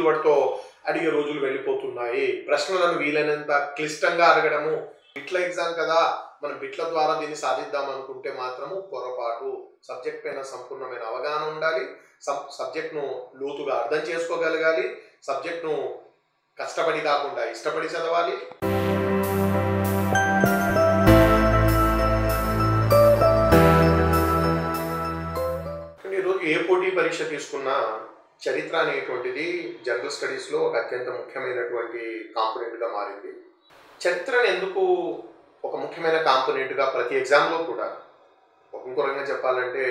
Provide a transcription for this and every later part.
Single వర్డ్తో అడిగే రోజులు వెళ్ళిపోతున్నాయి. ప్రశ్నలను వీలైనంత క్లిష్టంగా అడగడము, బిట్ల ఎగ్జామ్ కదా మనం బిట్ల ద్వారా దీన్ని సాధిద్దాం అనుకుంటే మాత్రము పొరపాటు. సబ్జెక్ట్ పైన సంపూర్ణమైన అవగాహన ఉండాలి, సబ్జెక్ట్ను లోతుగా అర్థం చేసుకోగలగాలి, సబ్జెక్ట్ను కష్టపడి కాకుండా ఇష్టపడి చదవాలి. ఈరోజు ఏ పోటీ పరీక్ష తీసుకున్నా చరిత్ర అనేటువంటిది జనరల్ స్టడీస్లో ఒక అత్యంత ముఖ్యమైనటువంటి కాంపోనెంట్గా మారింది. చరిత్రను ఎందుకు ఒక ముఖ్యమైన కాంపోనెంట్గా ప్రతి ఎగ్జామ్లో కూడా, ఇంకో రకంగా చెప్పాలంటే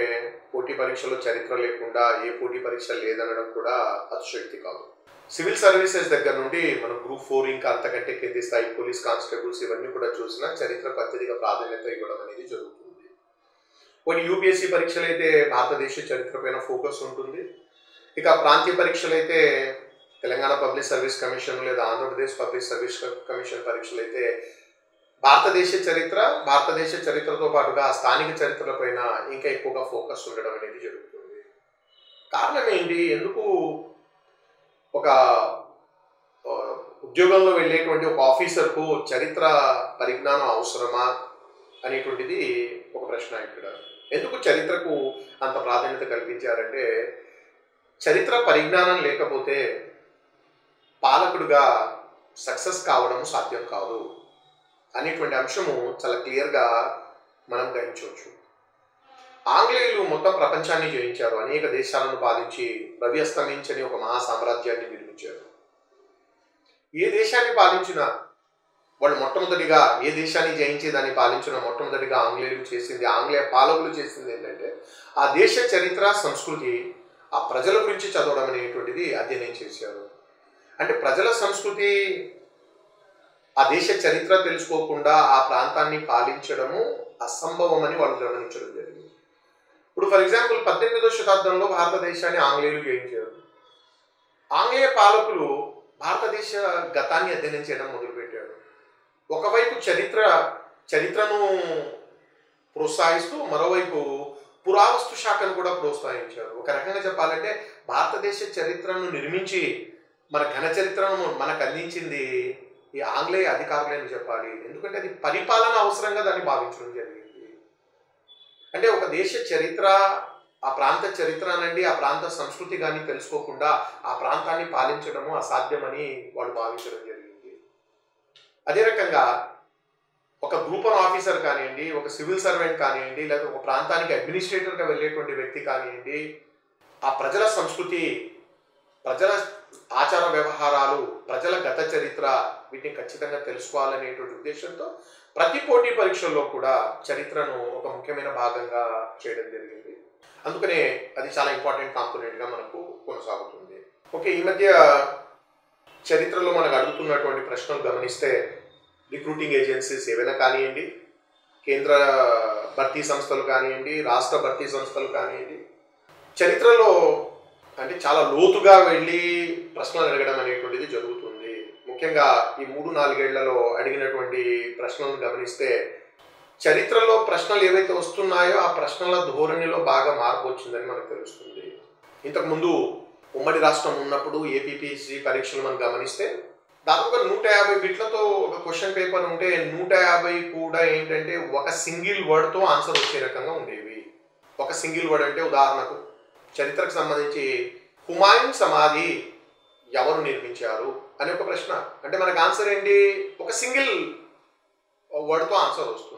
పోటీ పరీక్షలో చరిత్ర లేకుండా ఏ పోటీ పరీక్ష లేదనడం కూడా అతిశయోక్తి కాదు. సివిల్ సర్వీసెస్ దగ్గర నుండి మనం గ్రూప్ 4 ఇంకా అంతకంటే కింది స్థాయి పోలీస్ కానిస్టేబుల్స్ ఇవన్నీ కూడా చూసినా చరిత్రకు అత్యధిక ప్రాధాన్యత ఇవ్వడం అనేది జరుగుతుంది. కొన్ని యూపీఎస్సీ పరీక్షలు అయితే భారతదేశ చరిత్ర పైన ఫోకస్ ఉంటుంది. ఇక ప్రాంతీయ పరీక్షలు అయితే తెలంగాణ పబ్లిక్ సర్వీస్ కమిషన్ లేదా ఆంధ్రప్రదేశ్ పబ్లిక్ సర్వీస్ కమిషన్ పరీక్షలు అయితే భారతదేశ చరిత్రతో పాటుగా స్థానిక చరిత్రల పైన ఇంకా ఎక్కువగా ఫోకస్ ఉండడం అనేది జరుగుతుంది. కారణం ఏంటి? ఎందుకు ఒక ఉద్యోగంలో వెళ్ళేటువంటి ఒక ఆఫీసర్కు చరిత్ర పరిజ్ఞానం అవసరమా అనేటువంటిది ఒక ప్రశ్న. ఇక్కడ ఎందుకు చరిత్రకు అంత ప్రాధాన్యత కల్పించారంటే, చరిత్ర పరిజ్ఞానం లేకపోతే పాలకుడుగా సక్సెస్ కావడం సాధ్యం కాదు అనేటువంటి అంశము చాలా క్లియర్గా మనం గ్రహించవచ్చు. ఆంగ్లేయులు మొత్తం ప్రపంచాన్ని జయించారు, అనేక దేశాలను పాలించి రవి అస్తమించని ఒక మహా సామ్రాజ్యాన్ని నిర్మించారు. ఏ దేశాన్ని పాలించినా వాళ్ళు మొట్టమొదటిగా ఏ దేశాన్ని జయించేదాన్ని పాలించిన మొట్టమొదటిగా ఆంగ్లేయులు చేసింది, ఆంగ్లేయ పాలకులు చేసింది ఏంటంటే ఆ దేశ చరిత్ర సంస్కృతి, ఆ ప్రజల గురించి చదవడం అనేటువంటిది అధ్యయనం చేశారు. అంటే ప్రజల సంస్కృతి, ఆ దేశ చరిత్ర తెలుసుకోకుండా ఆ ప్రాంతాన్ని పాలించడము అసంభవం అని వాళ్ళు గమనించడం జరిగింది. ఇప్పుడు ఫర్ ఎగ్జాంపుల్ 18వ శతాబ్దంలో భారతదేశాన్ని ఆంగ్లేయులు జయించారు. ఆంగ్లేయ పాలకులు భారతదేశ గతాన్ని అధ్యయనం చేయడం మొదలుపెట్టారు. ఒకవైపు చరిత్రను ప్రోత్సహిస్తూ మరోవైపు పురావస్తు శాఖను కూడా ప్రోత్సహించారు. ఒక రకంగా చెప్పాలంటే భారతదేశ చరిత్రను నిర్మించి మన ఘన చరిత్రను మనకు అందించింది ఈ ఆంగ్లేయ అధికారులని చెప్పాలి. ఎందుకంటే అది పరిపాలన అవసరంగా దాన్ని భావించడం జరిగింది. అంటే ఒక దేశ చరిత్ర, ఆ ప్రాంత చరిత్ర అనండి, ఆ ప్రాంత సంస్కృతి కానీ తెలుసుకోకుండా ఆ ప్రాంతాన్ని పాలించడము అసాధ్యమని వాళ్ళు భావించడం జరిగింది. అదే రకంగా ఒక గ్రూప్ వన్ ఆఫీసర్ కానివ్వండి, ఒక సివిల్ సర్వెంట్ కానివ్వండి, లేదా ఒక ప్రాంతానికి అడ్మినిస్ట్రేటర్గా వెళ్ళేటువంటి వ్యక్తి కానివ్వండి, ఆ ప్రజల సంస్కృతి, ప్రజల ఆచార వ్యవహారాలు, ప్రజల గత చరిత్ర వీటిని ఖచ్చితంగా తెలుసుకోవాలనేటువంటి ఉద్దేశంతో ప్రతి పోటీ పరీక్షల్లో కూడా చరిత్రను ఒక ముఖ్యమైన భాగంగా చేయడం జరిగింది. అందుకనే అది చాలా ఇంపార్టెంట్ కాంపోనెంట్గా మనకు కొనసాగుతుంది. ఓకే, ఈ మధ్య చరిత్రలో మనకు అడుగుతున్నటువంటి ప్రశ్నలు గమనిస్తే రిక్రూటింగ్ ఏజెన్సీస్ ఏవైనా కానివ్వండి, కేంద్ర భర్తీ సంస్థలు కానివ్వండి, రాష్ట్ర భర్తీ సంస్థలు కానివ్వండి, చరిత్రలో అంటే చాలా లోతుగా వెళ్ళి ప్రశ్నలు అడగడం అనేటువంటిది జరుగుతుంది. ముఖ్యంగా ఈ 3-4 ఏళ్లలో అడిగినటువంటి ప్రశ్నలను గమనిస్తే చరిత్రలో ప్రశ్నలు ఏవైతే వస్తున్నాయో ఆ ప్రశ్నల ధోరణిలో బాగా మార్పు వచ్చిందని మనకు తెలుస్తుంది. ఇంతకుముందు ఉమ్మడి రాష్ట్రం ఉన్నప్పుడు ఏపీపీఎస్సీ పరీక్షలు మనం గమనిస్తే దాదాపుగా 150 బిట్లతో ఒక క్వశ్చన్ పేపర్ ఉంటే 150 కూడా ఏంటంటే ఒక సింగిల్ వర్డ్తో ఆన్సర్ వచ్చే రకంగా ఉండేవి. ఒక సింగిల్ వర్డ్ అంటే ఉదాహరణకు చరిత్రకు సంబంధించి హుమాయూన్ సమాధి ఎవరు నిర్మించారు అనే ఒక ప్రశ్న. అంటే మనకు ఆన్సర్ ఏంటి? ఒక సింగిల్ వర్డ్తో ఆన్సర్ వస్తుంది.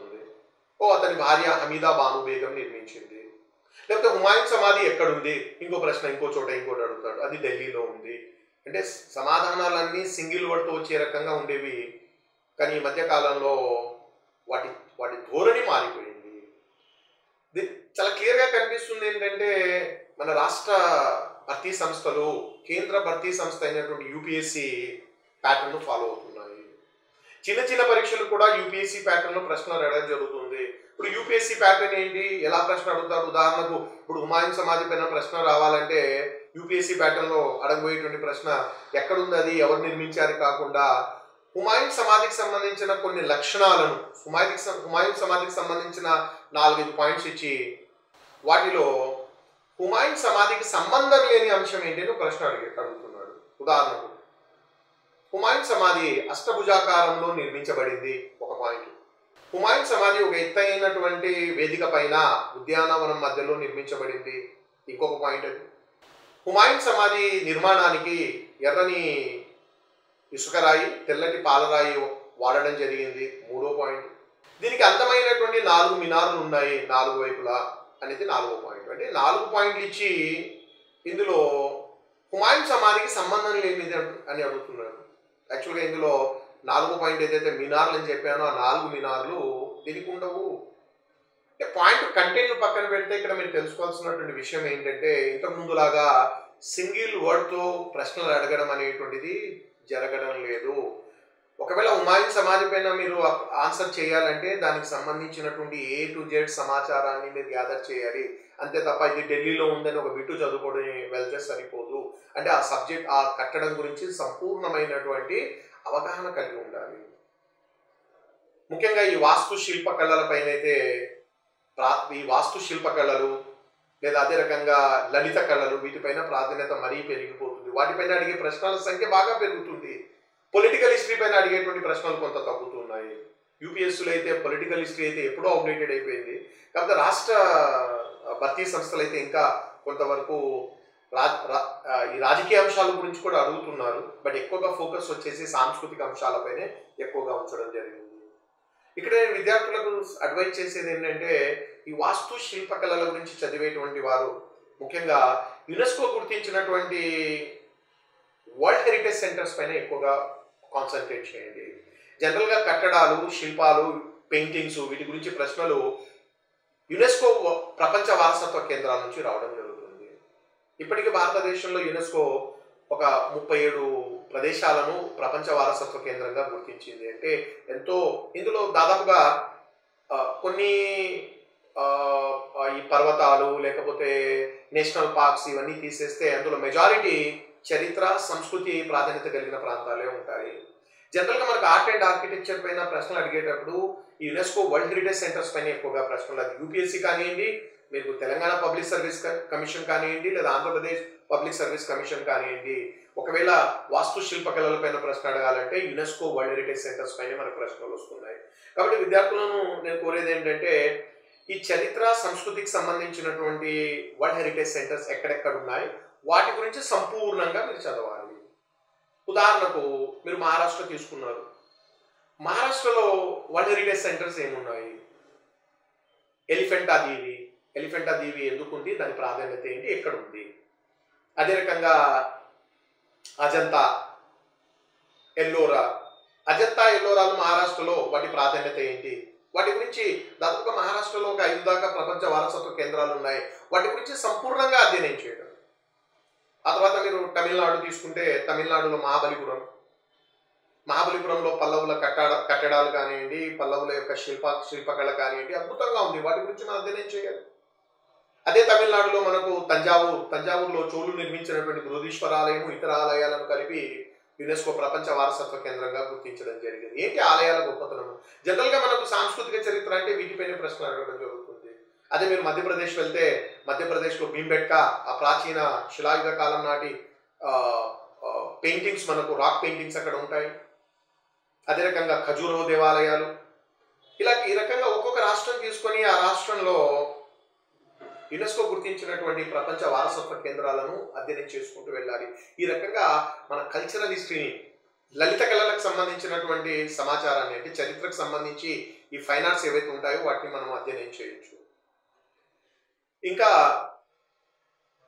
అతని భార్య హమీదా బాను బేగం నిర్మించింది. లేకపోతే హుమాయూన్ సమాధి ఎక్కడుంది? ఇంకో ప్రశ్న ఇంకో చోట ఇంకోటి అడుగుతాడు, అది ఢిల్లీలో ఉంది. అంటే సమాధానాలన్నీ సింగిల్ వర్డ్తో వచ్చే రకంగా ఉండేవి. కానీ ఈ మధ్యకాలంలో వాటి ధోరణి మారిపోయింది. చాలా క్లియర్గా కనిపిస్తుంది ఏంటంటే మన రాష్ట్ర భర్తీ సంస్థలు కేంద్ర భర్తీ సంస్థ అయినటువంటి యూపీఎస్సీ ప్యాటర్న్ను ఫాలో అవుతున్నాయి. చిన్న చిన్న పరీక్షలు కూడా యూపీఎస్సీ ప్యాటర్న్లో ప్రశ్నలు అడగడం జరుగుతుంది. ఇప్పుడు యూపీఎస్సీ ప్యాటర్న్ ఏంటి? ఎలా ప్రశ్న అడుగుతారు? ఉదాహరణకు ఇప్పుడు హుమాయూన్ సమాధి పైన ప్రశ్న రావాలంటే యూపీఎస్సీ ప్యాటర్న్లో అడగబోయేటువంటి ప్రశ్న ఎక్కడుంది, అది ఎవరు నిర్మించారు కాకుండా హుమాయూన్ సమాధికి సంబంధించిన కొన్ని లక్షణాలను, హుమాయూన్ సమాధికి సంబంధించిన 4-5 పాయింట్స్ ఇచ్చి వాటిలో హుమాయూన్ సమాధికి సంబంధం లేని అంశం ఏంటి అని ప్రశ్న అడుగుతున్నాడు. ఉదాహరణకు హుమాయూన్ సమాధి అష్టభుజాకారంలో నిర్మించబడింది ఒక పాయింట్. హుమాయూన్ సమాధి ఒక ఎత్తైనటువంటి వేదిక పైన ఉద్యానవనం మధ్యలో నిర్మించబడింది ఇంకొక పాయింట్. అది హుమాయూన్ సమాధి నిర్మాణానికి ఎర్రని ఇసుకరాయి, తెల్లటి పాలరాయి వాడడం జరిగింది మూడో పాయింట్. దీనికి అందమైనటువంటి 4 మినార్లు ఉన్నాయి 4 వైపులా అనేది 4వ పాయింట్. అంటే 4 పాయింట్లు ఇచ్చి ఇందులో హుమాయూన్ సమాధికి సంబంధం లేనిది అని అడుగుతున్నారు. యాక్చువల్గా ఇందులో 4వ పాయింట్ ఏదైతే మినార్లు అని చెప్పానో ఆ 4 మినార్లు దీనికి ఉండవు. అంటే పాయింట్ కంటెంట్ పక్కన పెడితే ఇక్కడ మీరు తెలుసుకోవాల్సినటువంటి విషయం ఏంటంటే ఇంతకుముందులాగా సింగిల్ వర్డ్తో ప్రశ్నలు అడగడం అనేటువంటిది జరగడం లేదు. ఒకవేళ హుమాయూన్ సమాధి పైన మీరు ఆన్సర్ చేయాలంటే దానికి సంబంధించినటువంటి A to Z సమాచారాన్ని మీరు గ్యాదర్ చేయాలి. అంతే తప్ప ఇది ఢిల్లీలో ఉందని ఒక బిట్టు చదువుకోవడం వెళ్తే సరిపోదు. అంటే ఆ సబ్జెక్ట్, ఆ కట్టడం గురించి సంపూర్ణమైనటువంటి అవగాహన కలిగి ఉండాలి. ముఖ్యంగా ఈ వాస్తు శిల్పకళల పైన అయితే ఈ వాస్తు శిల్పకళలు లేదా అదే రకంగా లలిత కళలు వీటిపైన ప్రాధాన్యత మరీ పెరిగిపోతుంది. వాటిపైన అడిగే ప్రశ్నల సంఖ్య బాగా పెరుగుతుంది. పొలిటికల్ హిస్టరీ పైన అడిగేటువంటి ప్రశ్నలు కొంత తగ్గుతున్నాయి. యూపీఎస్సీలో అయితే పొలిటికల్ హిస్టరీ అయితే ఎప్పుడో అప్డేటెడ్ అయిపోయింది. కాకపోతే రాష్ట్ర భర్తీ సంస్థలు అయితే ఇంకా కొంతవరకు ఈ రాజకీయ అంశాల గురించి కూడా అడుగుతున్నారు. బట్ ఎక్కువగా ఫోకస్ వచ్చేసి సాంస్కృతిక అంశాలపైనే ఎక్కువగా ఉంచడం జరిగింది. ఇక్కడ నేను విద్యార్థులకు అడ్వైజ్ చేసేది ఏంటంటే ఈ వాస్తు శిల్పకళల గురించి చదివేటువంటి వారు ముఖ్యంగా యునెస్కో గుర్తించినటువంటి వరల్డ్ హెరిటేజ్ సెంటర్స్ పైన ఎక్కువగా కాన్సన్ట్రేట్ చేయండి. జనరల్గా కట్టడాలు, శిల్పాలు, పెయింటింగ్స్ వీటి గురించి ప్రశ్నలు యునెస్కో ప్రపంచ వారసత్వ కేంద్రాల నుంచి రావడం జరుగుతుంది. ఇప్పటికీ భారతదేశంలో యునెస్కో ఒక 37 ప్రదేశాలను ప్రపంచ వారసత్వ కేంద్రంగా గుర్తించింది. అంటే ఎంతో ఇందులో దాదాపుగా కొన్ని ఈ పర్వతాలు లేకపోతే నేషనల్ పార్క్స్ ఇవన్నీ తీసేస్తే అందులో మెజారిటీ చరిత్ర, సంస్కృతి ప్రాధాన్యత కలిగిన ప్రాంతాలే ఉంటాయి. జనరల్గా మనకు ఆర్ట్ అండ్ ఆర్కిటెక్చర్ పైన ప్రశ్నలు అడిగేటప్పుడు ఈ యునెస్కో వరల్డ్ హెరిటేజ్ సెంటర్స్ పైన ఎక్కువగా ప్రశ్నలు, అది యూపీఎస్సీ కానివ్వండి, మీకు తెలంగాణ పబ్లిక్ సర్వీస్ కమిషన్ కానివ్వండి, లేదా ఆంధ్రప్రదేశ్ పబ్లిక్ సర్వీస్ కమిషన్ కానివ్వండి. ఒకవేళ వాస్తు శిల్పకళల పైన ప్రశ్న అడగాలంటే యునెస్కో వరల్డ్ హెరిటేజ్ సెంటర్స్ పైన మనకు ప్రశ్నలు వస్తున్నాయి. కాబట్టి విద్యార్థులను నేను కోరేది ఏంటంటే ఈ చరిత్ర, సంస్కృతికి సంబంధించినటువంటి వరల్డ్ హెరిటేజ్ సెంటర్స్ ఎక్కడెక్కడ ఉన్నాయి వాటి గురించి సంపూర్ణంగా మీరు చదవాలి. ఉదాహరణకు మీరు మహారాష్ట్ర తీసుకున్నారు. మహారాష్ట్రలో వరల్డ్ హెరిటేజ్ సెంటర్స్ ఏమున్నాయి? ఎలిఫెంటా దీవి. ఎలిఫెంటా దీవి ఎందుకుంది, దాని ప్రాధాన్యత ఏంటి, ఎక్కడ ఉంది? అదే రకంగా అజంతా, ఎల్లోరా. అజంతా, ఎల్లోరాలు మహారాష్ట్రలో వాటి ప్రాధాన్యత ఏంటి? వాటి గురించి దాదాపుగా మహారాష్ట్రలో ఒక 5 దాకా ప్రపంచ వారసత్వ కేంద్రాలు ఉన్నాయి. వాటి గురించి సంపూర్ణంగా అధ్యయనం చేయడం. ఆ తర్వాత మీరు తమిళనాడు తీసుకుంటే తమిళనాడులో మహాబలిపురంలో పల్లవుల కట్టడాలు కానివ్వండి, పల్లవుల యొక్క శిల్పకళ కానివ్వండి అద్భుతంగా ఉంది. వాటి గురించి మనం అధ్యయనం చేయాలి. అదే తమిళనాడులో మనకు తంజావూరులో చోళులు నిర్మించినటువంటి బృహదీశ్వర ఆలయము, ఇతర ఆలయాలను కలిపి యునెస్కో ప్రపంచ వారసత్వ కేంద్రంగా గుర్తించడం జరిగింది. ఏంటి ఆలయాల గొప్పతనం? జనరల్గా మనకు సాంస్కృతిక చరిత్ర అంటే వీటిపైన ప్రశ్నలు అడగడం జరుగుతుంది. అదే మీరు మధ్యప్రదేశ్ వెళ్తే మధ్యప్రదేశ్లో భీంబెట్కా, ఆ ప్రాచీన శిలాయుగ కాలం నాటి పెయింటింగ్స్, మనకు రాక్ పెయింటింగ్స్ అక్కడ ఉంటాయి. అదే రకంగా ఖజూరహో దేవాలయాలు. ఈ రకంగా ఒక్కొక్క రాష్ట్రం తీసుకొని ఆ రాష్ట్రంలో యునెస్కో గుర్తించినటువంటి ప్రపంచ వారసత్వ కేంద్రాలను అధ్యయనం చేసుకుంటూ వెళ్ళాలి. ఈ రకంగా మన కల్చరల్ హిస్టరీని, లలిత కళలకు సంబంధించినటువంటి సమాచారాన్ని, అంటే చరిత్రకు సంబంధించి ఈ ఫైన్ ఆర్ట్స్ ఏవైతే ఉంటాయో వాటిని మనం అధ్యయనం చేయొచ్చు. ఇంకా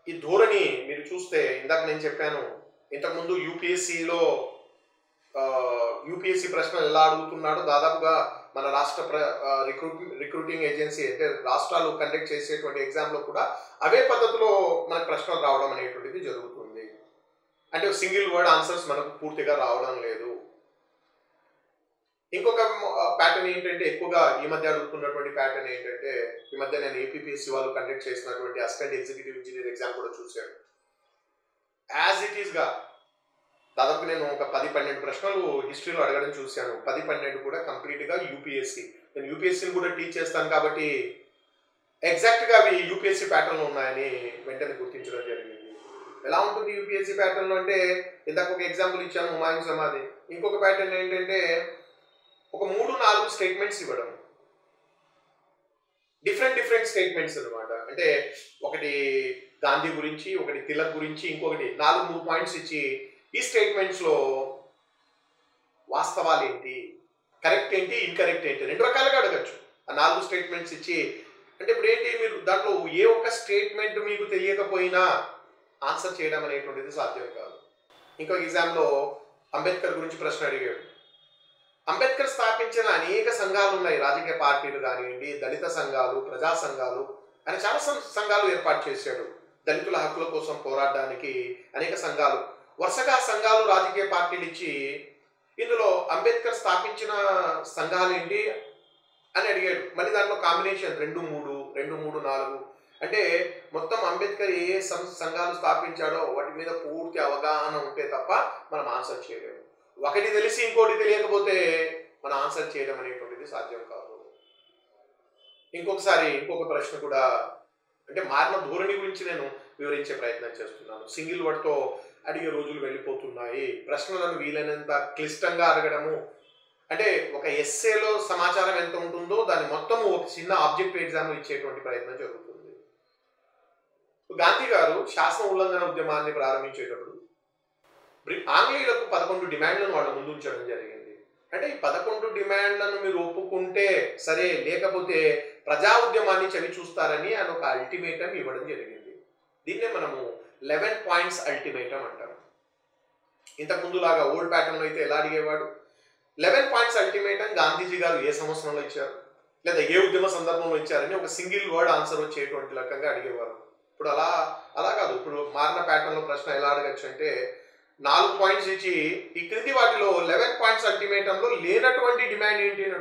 ఈ ధోరణి మీరు చూస్తే ఇందాక నేను చెప్పాను, ఇంతకుముందు యూపీఎస్సీ ప్రశ్నలు ఎలా అడుగుతున్నాడో దాదాపుగా మన రాష్ట్ర రిక్రూటింగ్ ఏజెన్సీ అంటే రాష్ట్రాలు కండక్ట్ చేసేటువంటి ఎగ్జామ్లో కూడా అవే పద్ధతిలో మనకు ప్రశ్నలు రావడం అనేటువంటిది జరుగుతుంది. అంటే సింగిల్ వర్డ్ ఆన్సర్స్ మనకు పూర్తిగా రావడం లేదు. ఇంకొక ప్యాటర్న్ ఏంటంటే ఎక్కువగా ఈ మధ్య అడుగుతున్నటువంటి ప్యాటర్న్ ఏంటంటే, ఈ మధ్య నేను ఏపీపీఎస్సీ వాళ్ళు కండక్ట్ చేసినటువంటి అసిస్టెంట్ ఎగ్జిక్యూటివ్ ఇంజనీర్ ఎగ్జామ్ కూడా చూశాను. యాజ్ ఇట్ ఈస్గా దాదాపు నేను ఒక 10-12 ప్రశ్నలు హిస్టరీలో అడగడం చూశాను. 10-12 కూడా కంప్లీట్గా యూపీఎస్సీ. నేను యూపీఎస్సీని కూడా టీచ్ చేస్తాను కాబట్టి ఎగ్జాక్ట్గా అవి యూపీఎస్సీ ప్యాటర్న్లో ఉన్నాయని వెంటనే గుర్తించడం జరిగింది. ఎలా ఉంటుంది యూపీఎస్సీ ప్యాటర్న్లో అంటే, ఇందాక ఒక ఎగ్జాంపుల్ ఇచ్చాము హుమాయూన్ సమాధి. ఇంకొక ప్యాటర్న్ ఏంటంటే ఒక 3-4 స్టేట్మెంట్స్ ఇవ్వడం, డిఫరెంట్ స్టేట్మెంట్స్ అనమాట. అంటే ఒకటి గాంధీ గురించి, ఒకటి తిలక్ గురించి, ఇంకొకటి 4-3 పాయింట్స్ ఇచ్చి ఈ స్టేట్మెంట్స్లో వాస్తవాలు ఏంటి, కరెక్ట్ ఏంటి, ఇన్కరెక్ట్ ఏంటి 2 రకాలుగా అడగచ్చు. ఆ 4 స్టేట్మెంట్స్ ఇచ్చి, అంటే ఇప్పుడు ఏంటి, మీరు దాంట్లో ఏ ఒక్క స్టేట్మెంట్ మీకు తెలియకపోయినా ఆన్సర్ చేయడం అనేటువంటిది సాధ్యం కాదు. ఇంకొక ఎగ్జామ్లో అంబేద్కర్ గురించి ప్రశ్న అడిగాడు. అంబేద్కర్ స్థాపించిన అనేక సంఘాలు ఉన్నాయి, రాజకీయ పార్టీలు కానివ్వండి, దళిత సంఘాలు, ప్రజా సంఘాలు, ఆయన చాలా సంఘాలు ఏర్పాటు చేశాడు. దళితుల హక్కుల కోసం పోరాడడానికి అనేక సంఘాలు, వరుసగా సంఘాలు రాజకీయ పార్టీలు ఇచ్చి ఇందులో అంబేద్కర్ స్థాపించిన సంఘాలు ఏంటి అని అడిగాడు. మళ్ళీ దాంట్లో కాంబినేషన్ 2-3, 4, అంటే మొత్తం అంబేద్కర్ ఏ సంఘాలు స్థాపించాడో వాటి మీద పూర్తి అవగాహన ఉంటే తప్ప మనం ఆన్సర్ చేయలేము. ఒకటి తెలిసి ఇంకోటి తెలియకపోతే మనం ఆన్సర్ చేయడం అనేటువంటిది సాధ్యం కాదు. ఇంకొక ప్రశ్న కూడా, అంటే మారిన ధోరణి గురించి నేను వివరించే ప్రయత్నం చేస్తున్నాను. సింగిల్ వర్డ్తో అడిగే రోజులు వెళ్ళిపోతున్నాయి. ప్రశ్నలను వీలైనంత క్లిష్టంగా అడగడము, అంటే ఒక ఎస్సేలో సమాచారం ఎంత ఉంటుందో దాన్ని మొత్తము ఒక చిన్న ఆబ్జెక్టివ్ ఎగ్జామ్ ఇచ్చేటువంటి ప్రయత్నం జరుగుతుంది. గాంధీ గారు శాసన ఉల్లంఘన ఉద్యమాన్ని ప్రారంభించేటప్పుడు ఆంగ్లేయులకు 11 డిమాండ్లను వాళ్ళ ముందు ఉంచడం జరిగింది. అంటే ఈ 11 డిమాండ్లను మీరు ఒప్పుకుంటే సరే, లేకపోతే ప్రజా ఉద్యమాన్ని చవి చూస్తారని ఆయన ఒక అల్టిమేటం ఇవ్వడం జరిగింది. దీన్నే మనము 11 పాయింట్స్ అల్టిమేటం అంటారు. ఇంతకుముందులాగా ఓల్డ్ ప్యాటర్న్లో అయితే ఎలా అడిగేవాడు, 11 పాయింట్స్ అల్టిమేటం గాంధీజీ గారు ఏ సంవత్సరంలో ఇచ్చారు లేదా ఏ ఉద్యమ సందర్భంలో ఇచ్చారని ఒక సింగిల్ వర్డ్ ఆన్సర్ వచ్చేటువంటి రకంగా అడిగేవారు. ఇప్పుడు అలా కాదు. ఇప్పుడు మారిన ప్యాటర్న్లో ప్రశ్న ఎలా అడగచ్చు అంటే 4 పాయింట్స్ ఇచ్చి ఈ క్రింది వాటిలో 11 పాయింట్స్ అల్టిమేటంలో లేనటువంటి డిమాండ్ ఏంటి అని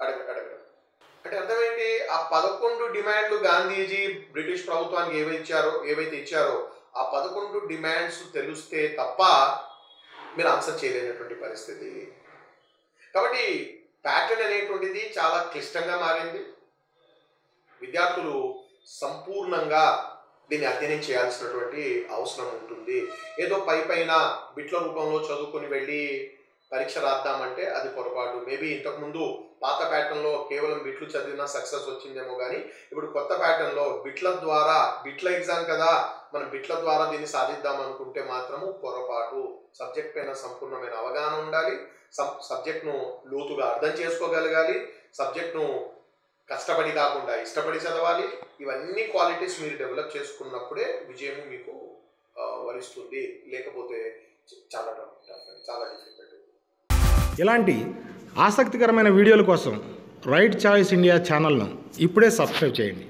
అడగడం. అంటే అర్థమేంటి, ఆ 11 డిమాండ్లు గాంధీజీ బ్రిటిష్ ప్రభుత్వానికి ఏవైతే ఇచ్చారో ఆ 11 డిమాండ్స్ తెలిస్తే తప్ప మీరు ఆన్సర్ చేయలేనటువంటి పరిస్థితి. కాబట్టి ప్యాటర్న్ అనేటువంటిది చాలా క్లిష్టంగా మారింది. విద్యార్థులు సంపూర్ణంగా దీన్ని అధ్యయనం చేయాల్సినటువంటి అవసరం ఉంటుంది. ఏదో పైన బిట్ల రూపంలో చదువుకొని వెళ్ళి పరీక్ష రాద్దామంటే అది పొరపాటు. మేబీ ఇంతకుముందు పాత ప్యాటర్న్లో కేవలం బిట్లు చదివినా సక్సెస్ వచ్చిందేమో, కానీ ఇప్పుడు కొత్త ప్యాటర్న్లో బిట్ల ఎగ్జామ్ కదా, మనం బిట్ల ద్వారా దీన్ని సాధిద్దాం అనుకుంటే మాత్రము పొరపాటు. సబ్జెక్ట్ పైన సంపూర్ణమైన అవగాహన ఉండాలి, సబ్జెక్ట్ను లోతుగా అర్థం చేసుకోగలగాలి, సబ్జెక్ట్ను కష్టపడి కాకుండా ఇష్టపడి చదవాలి. ఇవన్నీ క్వాలిటీస్ మీరు డెవలప్ చేసుకున్నప్పుడే విజయం మీకు వరిస్తుంది. లేకపోతే చాలా డిఫికల్ట్. ఇలాంటి ఆసక్తికరమైన వీడియోల కోసం రైట్ చాయిస్ ఇండియా ఛానల్ను ఇప్పుడే సబ్స్క్రైబ్ చేయండి.